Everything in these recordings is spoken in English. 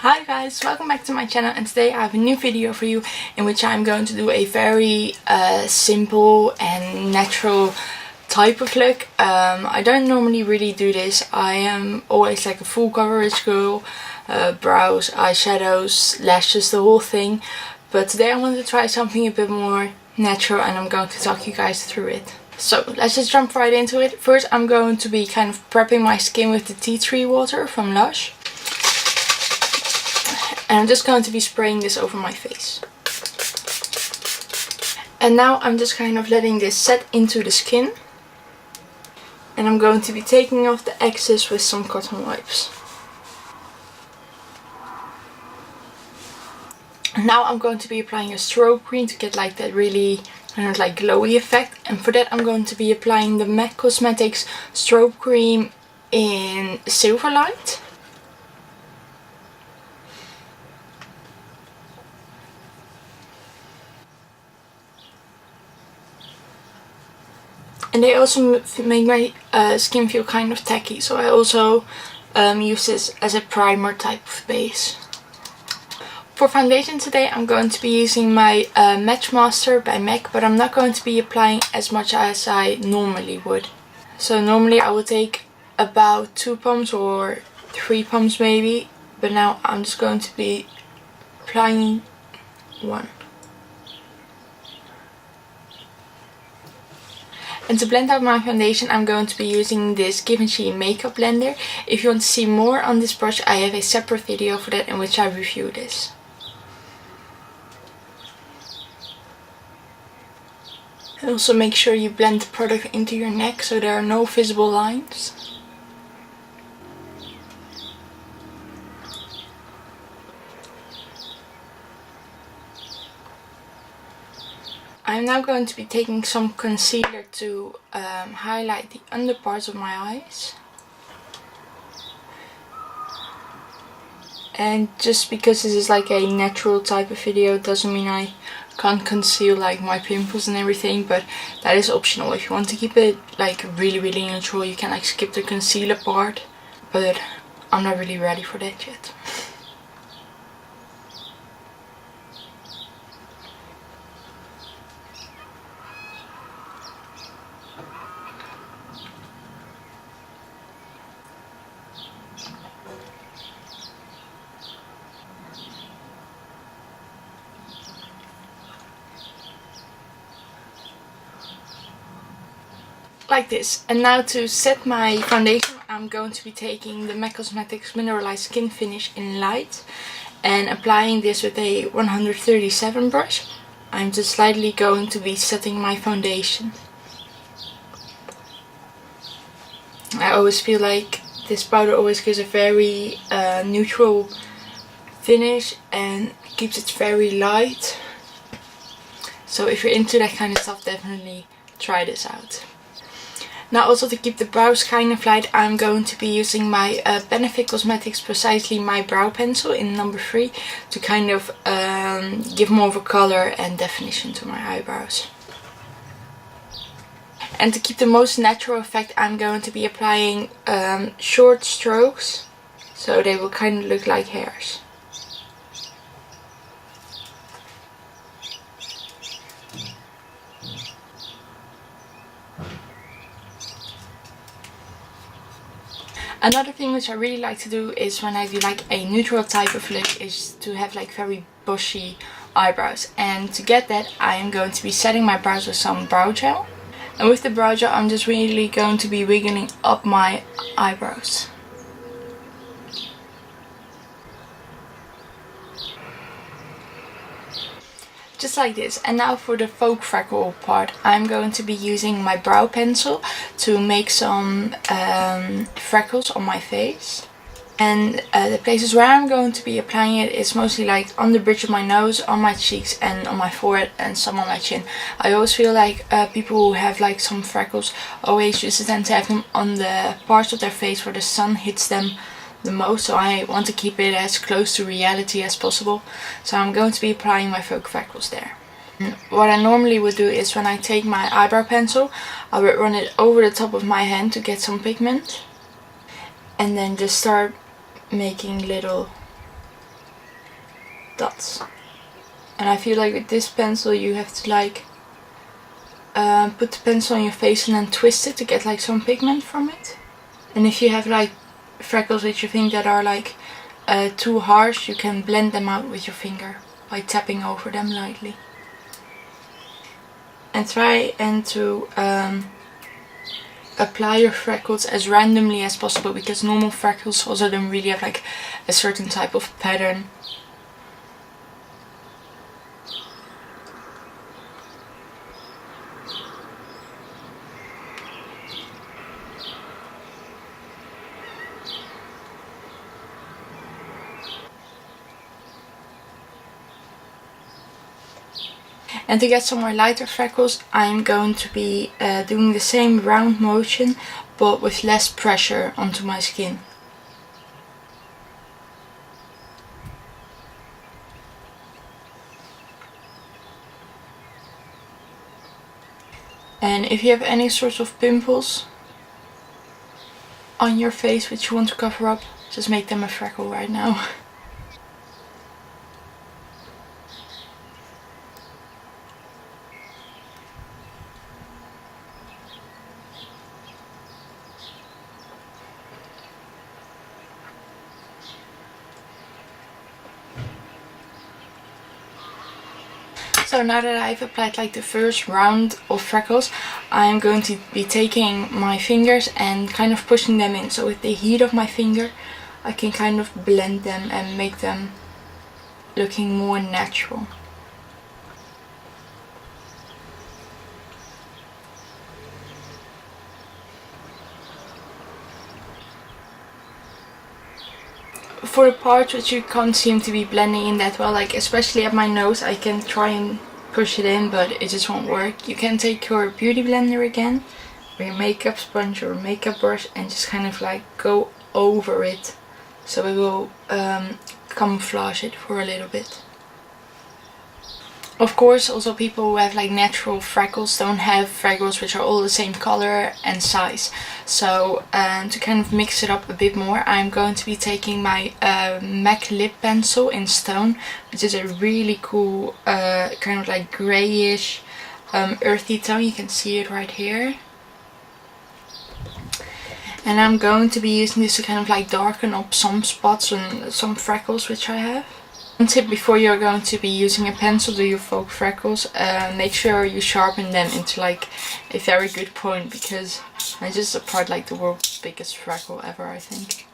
Hi guys, welcome back to my channel, and today I have a new video for you in which I'm going to do a very simple and natural type of look. I don't normally really do this. I am always like a full coverage girl, brows, eyeshadows, lashes, the whole thing. But today I want to try something a bit more natural and I'm going to talk you guys through it. So let's just jump right into it. First I'm going to be kind of prepping my skin with the tea tree water from Lush. And I'm just going to be spraying this over my face. And now I'm just kind of letting this set into the skin. And I'm going to be taking off the excess with some cotton wipes. And now I'm going to be applying a strobe cream to get like that really kind of like glowy effect. And for that I'm going to be applying the MAC Cosmetics strobe cream in Silver Light. And they also make my skin feel kind of tacky, so I also use this as a primer type of base. For foundation today I'm going to be using my Match Master by MAC, but I'm not going to be applying as much as I normally would. So normally I would take about 2 pumps or 3 pumps maybe, but now I'm just going to be applying 1. And to blend out my foundation I'm going to be using this Givenchy makeup blender. If you want to see more on this brush, I have a separate video for that in which I review this. And also make sure you blend the product into your neck so there are no visible lines. I'm now going to be taking some concealer to highlight the under parts of my eyes. And just because this is like a natural type of video doesn't mean I can't conceal like my pimples and everything, but that is optional. If you want to keep it like really natural, you can like skip the concealer part, but I'm not really ready for that yet. Like this. And now to set my foundation I'm going to be taking the MAC Cosmetics Mineralized Skin Finish in Light and applying this with a 137 brush. I'm just slightly going to be setting my foundation. I always feel like this powder always gives a very neutral finish and keeps it very light. So if you're into that kind of stuff, definitely try this out. Now also to keep the brows kind of light, I'm going to be using my Benefit Cosmetics Precisely My Brow Pencil in number 3 to kind of give more of a color and definition to my eyebrows. And to keep the most natural effect I'm going to be applying short strokes, so they will kind of look like hairs. Another thing which I really like to do is when I do like a neutral type of look is to have like very bushy eyebrows. And to get that I am going to be setting my brows with some brow gel. And with the brow gel I'm just really going to be wiggling up my eyebrows. Just like this. And now for the faux freckle part, I'm going to be using my brow pencil to make some freckles on my face. And the places where I'm going to be applying it is mostly like on the bridge of my nose, on my cheeks and on my forehead and some on my chin. I always feel like people who have like some freckles always used to tend to have them on the parts of their face where the sun hits them the most, so I want to keep it as close to reality as possible. So I'm going to be applying my faux freckles there. And what I normally would do is when I take my eyebrow pencil, I would run it over the top of my hand to get some pigment. And then just start making little dots. And I feel like with this pencil you have to like put the pencil on your face and then twist it to get like some pigment from it. And if you have like freckles which you think that are like too harsh, you can blend them out with your finger by tapping over them lightly. And try and to apply your freckles as randomly as possible, because normal freckles also don't really have like a certain type of pattern. And to get some more lighter freckles, I'm going to be doing the same round motion, but with less pressure onto my skin. And if you have any sorts of pimples on your face which you want to cover up, just make them a freckle right now. So now that I've applied like the first round of freckles, I'm going to be taking my fingers and kind of pushing them in. So with the heat of my finger, I can kind of blend them and make them looking more natural. For the parts which you can't seem to be blending in that well, like especially at my nose, I can try and push it in, but it just won't work. You can take your beauty blender again, or your makeup sponge or makeup brush, and just kind of like go over it, so it will camouflage it for a little bit. Of course, also people who have like natural freckles don't have freckles which are all the same color and size. So to kind of mix it up a bit more, I'm going to be taking my MAC lip pencil in Stone, which is a really cool kind of like greyish earthy tone. You can see it right here. And I'm going to be using this to kind of like darken up some spots and some freckles which I have. One tip before you're going to be using a pencil to do your FAUX freckles, make sure you sharpen them into like a very good point, because I just applied like the world's biggest freckle ever, I think.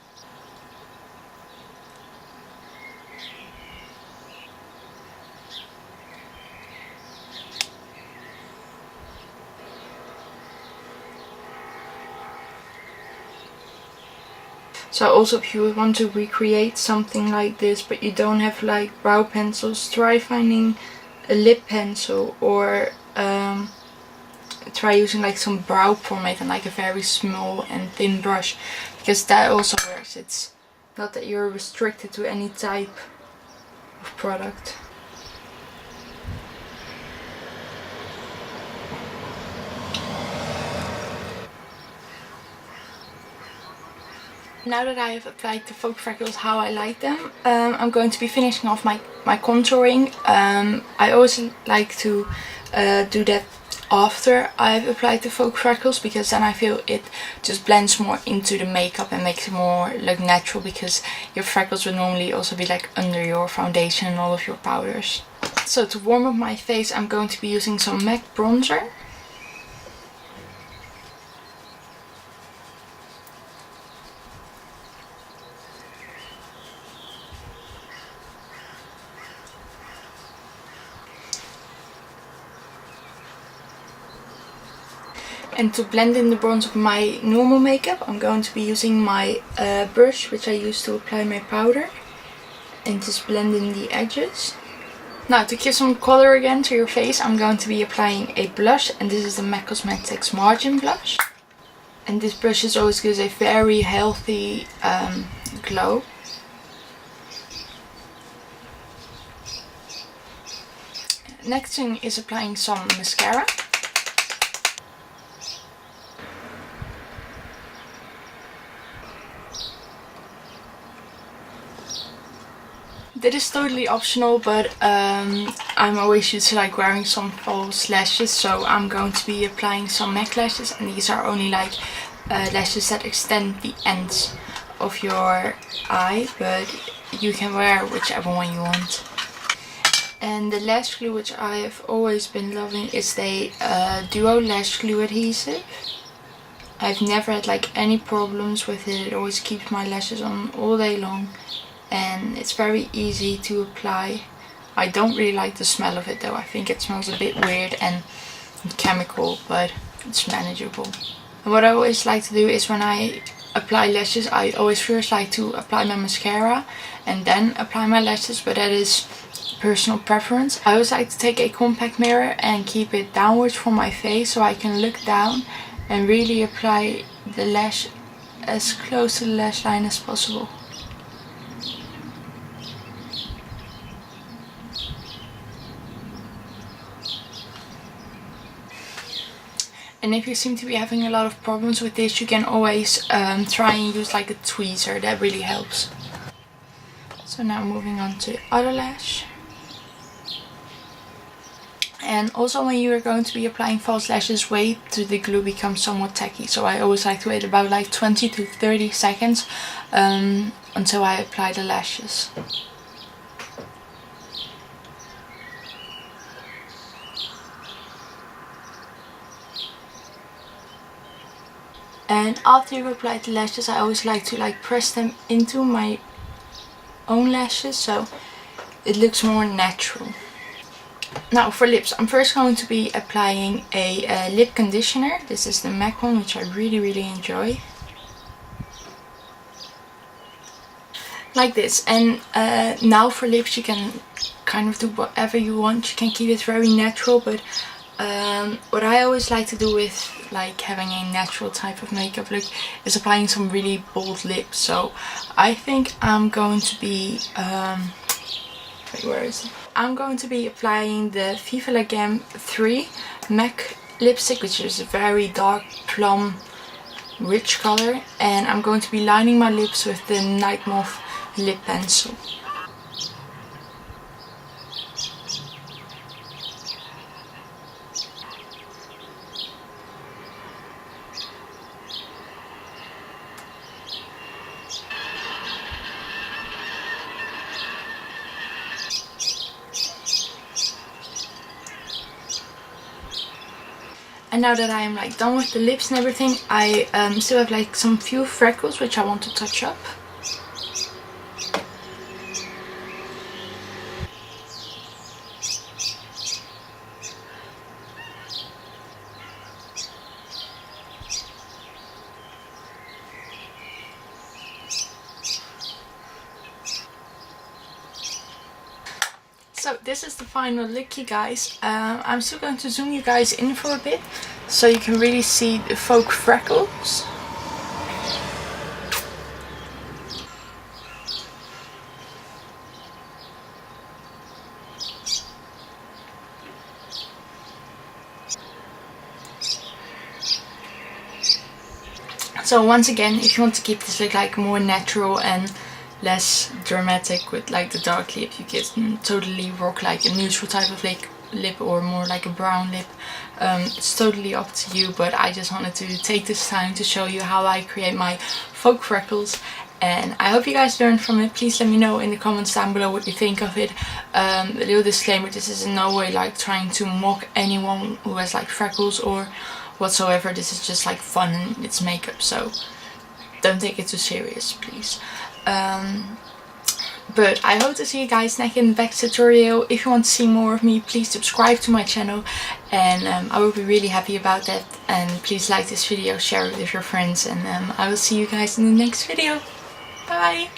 So also if you want to recreate something like this but you don't have like brow pencils, try finding a lip pencil, or try using like some brow pomade and like a very small and thin brush, because that also works. It's not that you're restricted to any type of product. Now that I have applied the FAUX freckles how I like them, I'm going to be finishing off my contouring. I always like to do that after I've applied the FAUX freckles, because then I feel it just blends more into the makeup and makes it more look natural, because your freckles would normally also be like under your foundation and all of your powders. So to warm up my face, I'm going to be using some MAC bronzer. And to blend in the bronze of my normal makeup, I'm going to be using my brush, which I use to apply my powder, and just blend in the edges. Now to give some color again to your face, I'm going to be applying a blush, and this is the MAC Cosmetics Margin Blush. And this brush is always gives a very healthy glow. Next thing is applying some mascara. That is totally optional, but I'm always used to like wearing some false lashes, so I'm going to be applying some MAC lashes, and these are only like lashes that extend the ends of your eye, but you can wear whichever one you want. And the lash glue which I have always been loving is the Duo Lash Glue Adhesive. I've never had like any problems with it. It always keeps my lashes on all day long, and it's very easy to apply. I don't really like the smell of it though. I think it smells a bit weird and chemical, but it's manageable. And what I always like to do is when I apply lashes, I always first like to apply my mascara and then apply my lashes, but that is personal preference. I always like to take a compact mirror and keep it downwards from my face so I can look down and really apply the lash as close to the lash line as possible. And if you seem to be having a lot of problems with this, you can always try and use like a tweezer. That really helps. So now moving on to the other lash. And also when you are going to be applying false lashes, wait till the glue becomes somewhat tacky. So I always like to wait about like 20 to 30 seconds until I apply the lashes. And after you've applied the lashes, I always like to press them into my own lashes so it looks more natural. Now for lips, I'm first going to be applying a lip conditioner. This is the MAC one, which I really enjoy. Like this. And now for lips you can kind of do whatever you want. You can keep it very natural, but what I always like to do with like having a natural type of makeup look is applying some really bold lips. So I think I'm going to be wait, where is it? I'm going to be applying the Viva La Gamme 3 MAC lipstick, which is a very dark plum rich color, and I'm going to be lining my lips with the Night Moth lip pencil. And now that I am like done with the lips and everything, I still have like some few freckles which I want to touch up. So this is the final look, you guys. I'm still going to zoom you guys in for a bit so you can really see the FAUX freckles. So once again, if you want to keep this look like more natural and less dramatic with like the dark lip, you can totally rock like a neutral type of lip or more like a brown lip. It's totally up to you, but I just wanted to take this time to show you how I create my FAUX freckles, and I hope you guys learned from it. Please let me know in the comments down below what you think of it. A little disclaimer, this is in no way like trying to mock anyone who has like freckles or whatsoever. This is just like fun and it's makeup, so don't take it too serious, please. But I hope to see you guys next in the next tutorial. If you want to see more of me, please subscribe to my channel, and I will be really happy about that. And please like this video, share it with your friends, and I will see you guys in the next video. Bye!